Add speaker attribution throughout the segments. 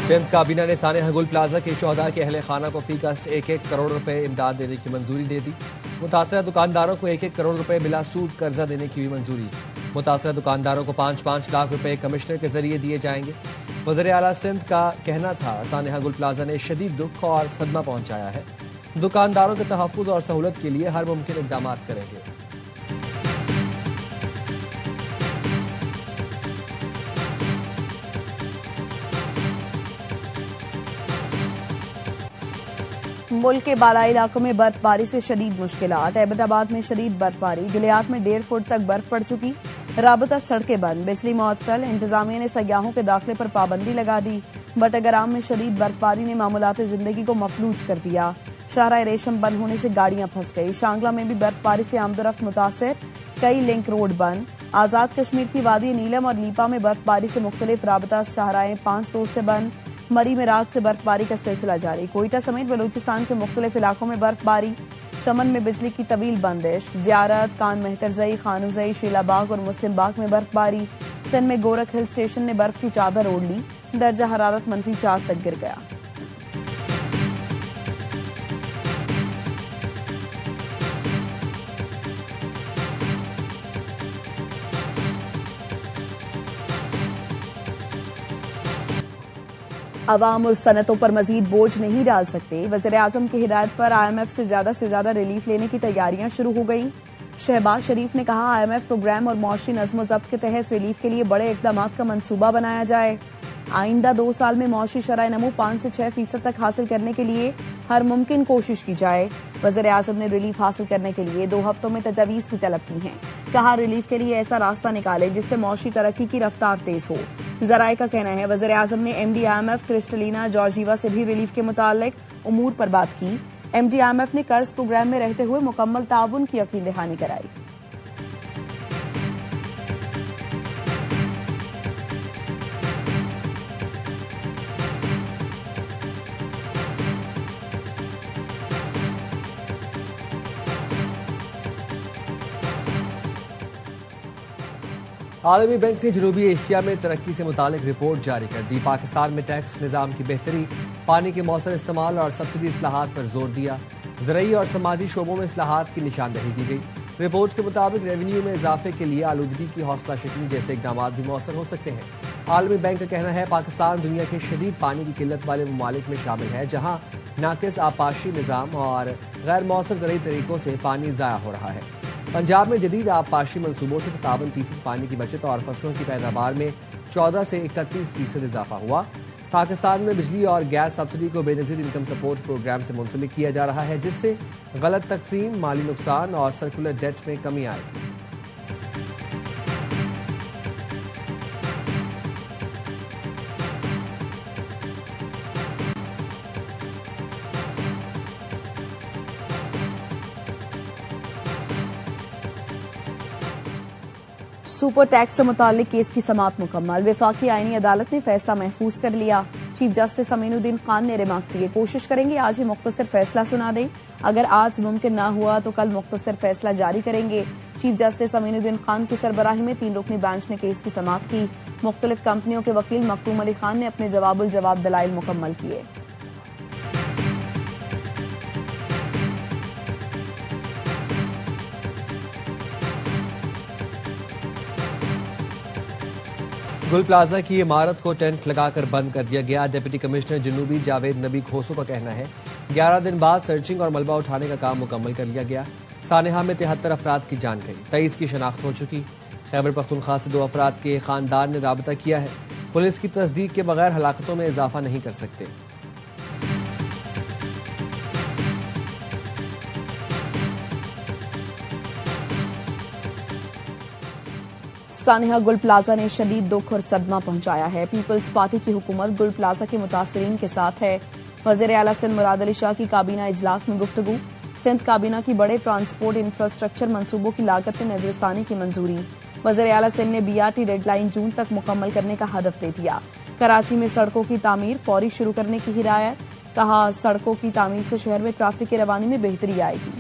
Speaker 1: सिंध काबीना ने सानेहा गुल प्लाजा के शोहदा के अहले खाना को फी का 1-1 करोड़ रुपए इमदाद देने की मंजूरी दे दी। मुतासरा दुकानदारों को 1-1 करोड़ रुपए बिला सूद कर्जा देने की भी मंजूरी। मुतासरा दुकानदारों को 5-5 लाख रुपए कमिश्नर के जरिए दिए जाएंगे। वज़ीर आला सिंध का कहना था सानेहा गुल प्लाजा ने शदीद दुख और सदमा पहुंचाया है। दुकानदारों के तहफ़्फ़ुज़ और सहूलत के लिए हर मुमकिन इक़दाम करेंगे।
Speaker 2: मुल्क के बालाई इलाकों में बर्फबारी से शदीद मुश्किलात। अहमदाबाद में शदीद बर्फबारी, गिलियात में 1.5 फुट तक बर्फ पड़ चुकी। राबता सड़कें बंद, बिजली मुअत्तल। इंतजामिया ने सयाहों के दाखिले पर पाबंदी लगा दी। बटगराम में शदीद बर्फबारी ने मामूलात जिंदगी को मफलूज कर दिया। शाहराह रेशम बंद होने से गाड़ियां फंस गई। शांगला में भी बर्फबारी से आमदोरफ्त मुतासर, कई लिंक रोड बंद। आजाद कश्मीर की वादी नीलम और लीपा में बर्फबारी से मुख्तलिफ राबता शाहराहें 5 रोज से बंद। मरी में रात से बर्फबारी का सिलसिला जारी। कोयटा समेत बलूचिस्तान के मुख्तलिफ इलाकों में बर्फबारी। चमन में बिजली की तवील बंदिश। जियारत, कान मेहतरजई, खानूजई, शीलाबाग और मुस्लिम बाग में बर्फबारी। सिंध में गोरख हिल स्टेशन ने बर्फ की चादर ओढ़ ली। दर्जा हरारत -4 तक गिर गया। अवाम और सनतों पर मजीद बोझ नहीं डाल सकते। वज़ीर आज़म की हिदायत पर IMF से ज्यादा रिलीफ लेने की तैयारियां शुरू हो गई। शहबाज शरीफ ने कहा IMF प्रोग्राम और मौशी नज़्म ज़ब्त के तहत रिलीफ के लिए बड़े इक़दाम का मंसूबा बनाया जाए। आइंदा 2 साल में मौशी शरह नमू 5 से 6% तक हासिल करने के लिए हर मुमकिन कोशिश की जाए। वज़ीर आज़म ने रिलीफ हासिल करने के लिए 2 हफ्तों में तजावीज़ भी तलब की हैं। कहा रिलीफ के लिए ऐसा रास्ता निकाले जिससे मौशी तरक्की की रफ्तार तेज हो। जराये का कहना है वज़ीर आज़म ने MD IMF क्रिस्टलिना जॉर्जीवा से भी रिलीफ के मुतालिक उमूर पर बात की। MD IMF ने कर्ज प्रोग्राम में रहते हुए मुकम्मल ताउन की यकीन दहानी कराई।
Speaker 1: आलमी बैंक ने जनूबी एशिया में तरक्की से मुतालिक रिपोर्ट जारी कर दी। पाकिस्तान में टैक्स निज़ाम की बेहतरी, पानी के मौसर इस्तेमाल और सब्सिडी इस्लाहात पर जोर दिया। ज़रई और समाजी शोबों में इस्लाहात की निशानदही की गई। रिपोर्ट के मुताबिक रेवेन्यू में इजाफे के लिए आलूदगी की हौसला शिकनी जैसे इकदाम भी मौसर हो सकते हैं। आलमी बैंक का कहना है पाकिस्तान दुनिया के शदीद पानी की किल्लत वाले ममालिक में शामिल है, जहाँ नाकिस आबपाशी निज़ाम और गैर मौसर ज़रई तरीकों से पानी ज़ाया हो रहा है। पंजाब में जदीद आबपाशी मनसूबों से 57% पानी की बचत और फसलों की पैदावार में 14 से 31% इजाफा हुआ। पाकिस्तान में बिजली और गैस सब्सिडी को बेनजीर इनकम सपोर्ट प्रोग्राम से मुंसलिक किया जा रहा है, जिससे गलत तकसीम, माली नुकसान और सर्कुलर डेट में कमी आएगी।
Speaker 2: सुपर टैक्स से मुतालिक केस की समाअत मुकम्मल। वफाकी आईनी अदालत ने फैसला महफूज कर लिया। चीफ जस्टिस अमीनुद्दीन खान ने रिमार्क्स दिए, कोशिश करेंगे आज ही मुख्तसर फैसला सुना दें। अगर आज मुमकिन ना हुआ तो कल मुख्तसर फैसला जारी करेंगे। चीफ जस्टिस अमीनुद्दीन खान की सरबराही में 3 रुकनी बेंच ने केस की समाअत की। मुख्तलिफ कंपनियों के वकील मखदूम अली खान ने अपने जवाब दलाइल मुकम्मल किए।
Speaker 1: गुल प्लाजा की इमारत को टेंट लगाकर बंद कर दिया गया। डिप्टी कमिश्नर जनूबी जावेद नबी खोसो का कहना है 11 दिन बाद सर्चिंग और मलबा उठाने का काम मुकम्मल कर लिया गया। सानेहा में 73 अफराद की जान गई, 23 की शनाख्त हो चुकी। खैबर पख्तूनख्वा से 2 अफराद के खानदान ने राबता किया है। पुलिस की तस्दीक के बगैर हलाकतों में इजाफा नहीं कर सकते।
Speaker 2: सानेहा गुल प्लाजा ने शदीद दुख और सदमा पहुंचाया है। पीपल्स पार्टी की हुकूमत गुल प्लाजा के मुतासरीन के साथ है। वज़ीर आला सिंध मुराद अली शाह की काबीना इजलास में गुफ्तगू। सिंध काबीना की बड़े ट्रांसपोर्ट इंफ्रास्ट्रक्चर मंसूबों की लागत में नजरसानी की मंजूरी। वज़ीर आला सिंध ने BRT डेडलाइन जून तक मुकम्मल करने का हदफ दे दिया। कराची में सड़कों की तामीर फौरी शुरू करने की हिदायत। कहा सड़कों की तामीर से शहर में ट्रैफिक की रवानी में बेहतरी आएगी।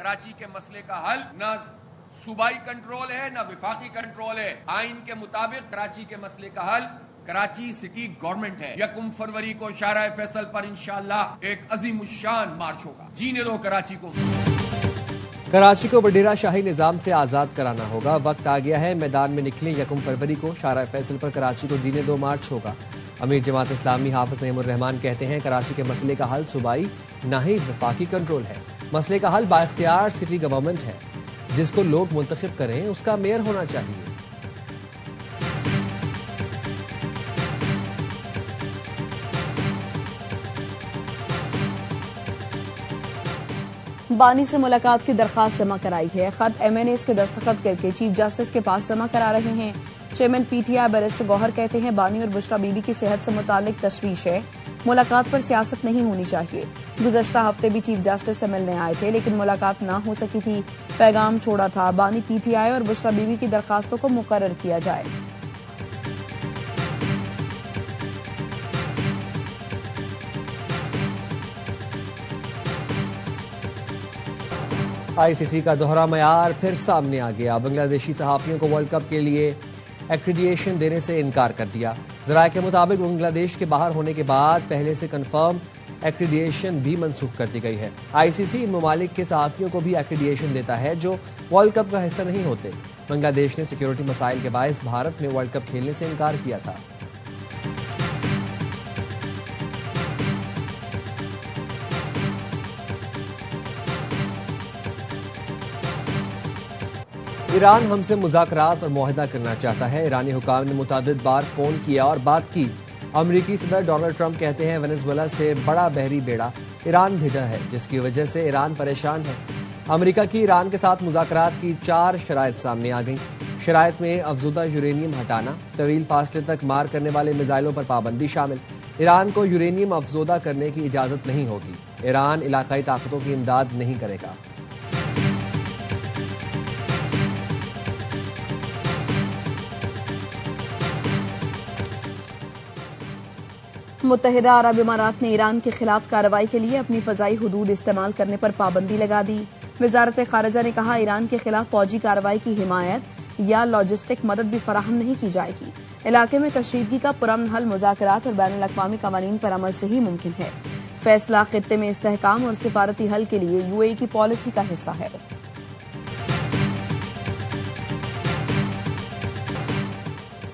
Speaker 3: कराची के मसले का हल न सूबाई कंट्रोल है न विफाकी कंट्रोल है। आइन के मुताबिक कराची के मसले का हल कराची सिटी गवर्नमेंट है। 1 फरवरी को शाहराह फैसल पर इंशाअल्लाह एक अजीमुश्शान मार्च होगा। जीने दो कराची को।
Speaker 1: कराची को वडेरा शाही निजाम से आजाद कराना होगा। वक्त आ गया है, मैदान में निकलें। 1 फरवरी को शाहराह फैसल पर कराची को जीने दो मार्च होगा। अमीर जमात इस्लामी हाफिज नईमुर रहमान कहते हैं कराची के मसले का हल सूबाई न ही वफाकी कंट्रोल है। मसले का हल बाइख्तियार सिटी गवर्नमेंट है। जिसको लोग मुंतखब करें उसका मेयर होना चाहिए।
Speaker 2: बानी से मुलाकात की दरखास्त जमा कराई है। खत MNAs के दस्तखत करके चीफ जस्टिस के पास जमा करा रहे हैं। चेयरमैन PTI बैरिस्टर गौहर कहते हैं बानी और बुशरा बीबी की सेहत से मुतालिक तशवीश है। मुलाकात पर सियासत नहीं होनी चाहिए। गुज़श्ता हफ्ते भी चीफ जस्टिस से मिलने आए थे लेकिन मुलाकात न हो सकी थी। पैगाम छोड़ा था बानी PTI और बुशरा बीबी की दरखास्तों को मुकर्रर किया जाए।
Speaker 1: ICC का दोहरा मयार फिर सामने आ गया। बांग्लादेशी सहाफियों को वर्ल्ड कप के लिए एक्रीडिएशन देने से इनकार कर दिया। ज़राए के मुताबिक बांग्लादेश के बाहर होने के बाद पहले से कंफर्म एक्रीडिएशन भी मनसूख कर दी गई है। ICC इन ममालिक के सहाफियों को भी एक्रीडिएशन देता है जो वर्ल्ड कप का हिस्सा नहीं होते। बांग्लादेश ने सिक्योरिटी मसाइल के बायस भारत में वर्ल्ड कप खेलने से इनकार किया था। ईरान हमसे मुज़ाकरात और मुआहदा करना चाहता है। ईरानी हुकाम ने मुतादिद बार फोन किया और बात की। अमरीकी सदर डोनाल्ड ट्रंप कहते हैं वेनेजुएला से बड़ा बहरी बेड़ा ईरान भेजा है जिसकी वजह से ईरान परेशान है। अमरीका की ईरान के साथ मुज़ाकरात की 4 शराइत सामने आ गई। शराइत में अफजुदा यूरेनियम हटाना, तवील फासले तक मार करने वाले मिसाइलों पर पाबंदी शामिल। ईरान को यूरेनियम अफजुदा करने की इजाजत नहीं होगी। ईरान इलाकाई ताकतों की इमदाद नहीं करेगा।
Speaker 2: मुत्तहिदा अरब इमारात ने ईरान के खिलाफ कार्रवाई के लिए अपनी फजाई हुदूद इस्तेमाल करने पर पाबंदी लगा दी। वजारत खारजा ने कहा ईरान के खिलाफ फौजी कार्रवाई की हिमायत या लॉजिस्टिक मदद भी फराहम नहीं की जाएगी। इलाके में कशीदगी का पुरअमन हल मुज़ाकरात और बैनुल अक़वामी क़वानीन पर अमल से ही मुमकिन है। फैसला खित्ते में इस्तेहकाम और सिफारती हल के लिए UAE की पॉलिसी का हिस्सा है।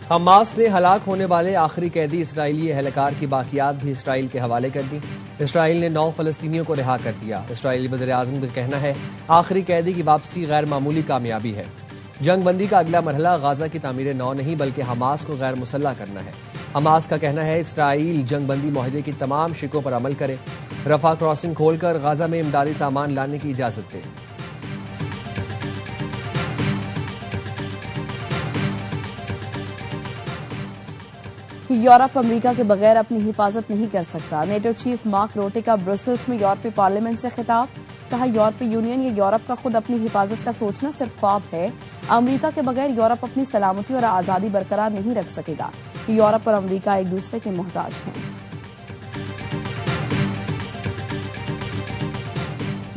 Speaker 1: हमास ने हलाक होने वाले आखिरी कैदी इसराइली एहलकार की बाकियात भी इसराइल के हवाले कर दी। इसराइल ने 9 फलस्तीनियों को रिहा कर दिया। इसराइली वज़ीर आज़म का कहना है आखिरी कैदी की वापसी गैर मामूली कामयाबी है। जंग बंदी का अगला मरहला गाजा की तामीर नौ नहीं बल्कि हमास को गैर मुसल्लह करना है। हमास का कहना है इसराइल जंग बंदी मुआहदे की तमाम शिकों पर अमल करे, रफा क्रॉसिंग खोलकर गाजा में इमदादी सामान लाने की इजाजत दे।
Speaker 2: यूरोप अमेरिका के बगैर अपनी हिफाजत नहीं कर सकता। नेटो चीफ मार्क रोटे का ब्रसेल्स में यूरोपीय पार्लियामेंट से खिताब। कहा यूरोपीय यूनियन या यूरोप का खुद अपनी हिफाजत का सोचना सिर्फ ख्वाब है। अमेरिका के बगैर यूरोप अपनी सलामती और आजादी बरकरार नहीं रख सकेगा। यूरोप और अमेरिका एक दूसरे के मोहताज हैं।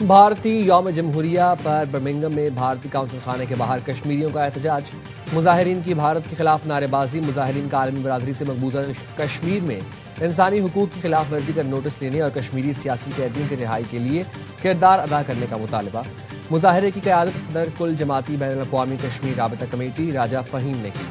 Speaker 1: भारतीय यौम जमहूरिया पर बर्मिंघम में भारतीय काउंसिल खाने के बाहर कश्मीरियों का एहतजाज। मुजाहिरीन की भारत के खिलाफ नारेबाजी। मुजाहिरीन का आलमी बरादरी से मकबूजा कश्मीर में इंसानी हुकूक की खिलाफ वर्जी का नोटिस लेने और कश्मीरी सियासी कैदियों की रिहाई के लिए किरदार अदा करने का मुतालबा। मुजाहरे की क़यादत सदर कुल जमाती बैनुल अक़वामी कश्मीर राबता कमेटी राजा फ़हीम ने की।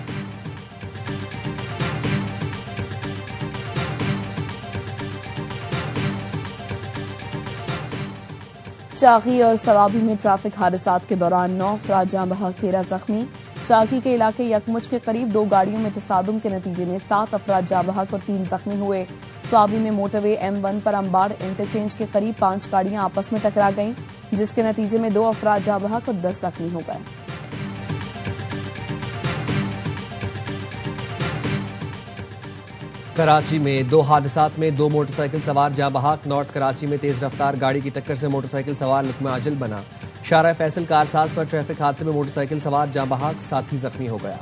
Speaker 2: चाकी और सवाबी में ट्रैफिक हादसात के दौरान 9 अफराद जाँ बहक 13 जख्मी। चाकी के इलाके यकमुच के करीब 2 गाड़ियों में तसादुम के नतीजे में 7 अफराद जाँ बहक और 3 जख्मी हुए। सवाबी में मोटरवे M1 पर अम्बाड़ इंटरचेंज के करीब 5 गाड़ियां आपस में टकरा गईं जिसके नतीजे में 2 अफराद जाँ बहक और 10 जख्मी हो गए।
Speaker 1: कराची में 2 हादसात में 2 मोटरसाइकिल सवार जाँ बहक। नॉर्थ कराची में तेज रफ्तार गाड़ी की टक्कर से मोटरसाइकिल सवार लुत्मा अजल बना। शाहराह फैसल कारसाज पर ट्रैफिक हादसे में मोटरसाइकिल सवार जाँ बहक, साथी जख्मी हो गया।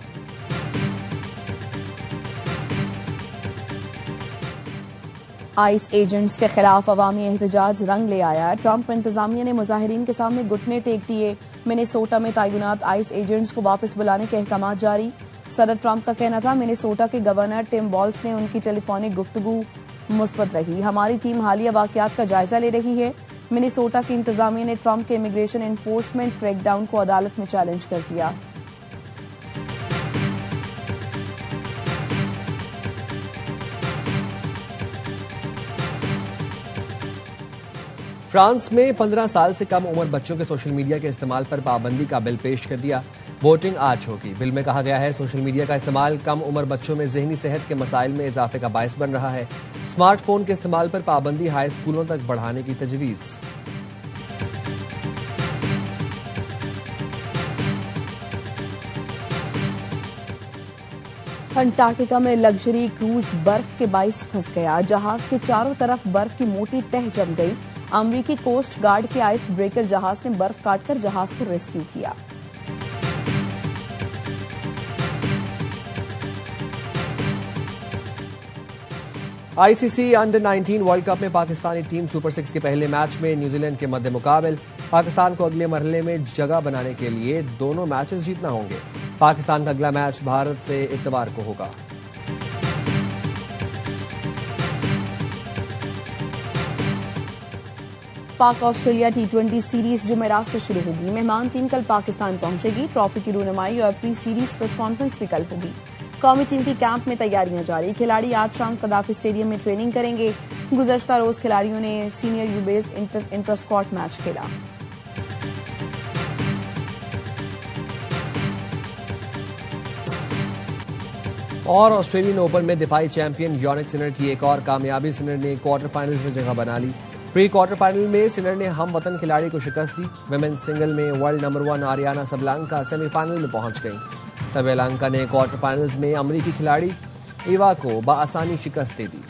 Speaker 2: आइस एजेंट्स के खिलाफ अवामी एहतजाज रंग ले आया। ट्रंप इंतजामिया ने मुजाहिरीन के सामने घुटने टेक दिए। मिनेसोटा में तैनात आइस एजेंट्स को वापस बुलाने के अहकाम जारी। सदर ट्रंप का कहना था मिनेसोटा के गवर्नर टिम वॉल्स ने उनकी टेलीफोनिक गुफ्तगू मुस्बत रही। हमारी टीम हालिया वाकयात का जायजा ले रही है। मिनेसोटा की इंतजामिया ने ट्रंप के इमिग्रेशन एनफोर्समेंट क्रैकडाउन को अदालत में चैलेंज कर दिया।
Speaker 1: फ्रांस में 15 साल से कम उम्र बच्चों के सोशल मीडिया के इस्तेमाल पर पाबंदी का बिल पेश कर दिया। वोटिंग आज होगी। बिल में कहा गया है सोशल मीडिया का इस्तेमाल कम उम्र बच्चों में ज़हनी सेहत के मसाइल में इजाफे का बायस बन रहा है। स्मार्टफोन के इस्तेमाल पर पाबंदी हाई स्कूलों तक बढ़ाने की तजवीज़।
Speaker 2: अंटार्कटिका में लग्जरी क्रूज बर्फ के बाइस फंस गया। जहाज के चारों तरफ बर्फ की मोटी तह जम गई। अमरीकी कोस्ट गार्ड के आइस ब्रेकर जहाज ने बर्फ काटकर जहाज को रेस्क्यू किया।
Speaker 1: आईसीसी अंडर 19 वर्ल्ड कप में पाकिस्तानी टीम सुपर 6 के पहले मैच में न्यूजीलैंड के मद्दे मुकाबल। पाकिस्तान को अगले मरहले में जगह बनाने के लिए दोनों मैचेस जीतना होंगे। पाकिस्तान का अगला मैच भारत से इतवार को होगा।
Speaker 2: पाक ऑस्ट्रेलिया टी20 सीरीज जुमेरात से शुरू होगी। मेहमान टीम कल पाकिस्तान पहुंचेगी। ट्रॉफी की रूनुमाई और प्री सीरीज प्रेस कॉन्फ्रेंस भी कल होगी। कौमी टीम की कैंप में तैयारियां जारी। खिलाड़ी आज शाम कदाफी स्टेडियम में ट्रेनिंग करेंगे। गुज़श्ता रोज खिलाड़ियों ने सीनियर यूबेस इंटर स्क्वाड मैच खेला।
Speaker 1: और ऑस्ट्रेलियन ओपन में दिफाई चैंपियन योनिक सिनर की एक और कामयाबी। सिनर ने क्वार्टर फाइनल्स में जगह बना ली। प्री क्वार्टर फाइनल में सिनर ने हम वतन खिलाड़ी को शिकस्त दी। विमेंस सिंगल में वर्ल्ड नंबर 1 आरियाना सबलांका सेमीफाइनल में पहुंच गई। सबलांका ने क्वार्टर फाइनल्स में अमरीकी खिलाड़ी इवा को बआसानी शिकस्त दे दी।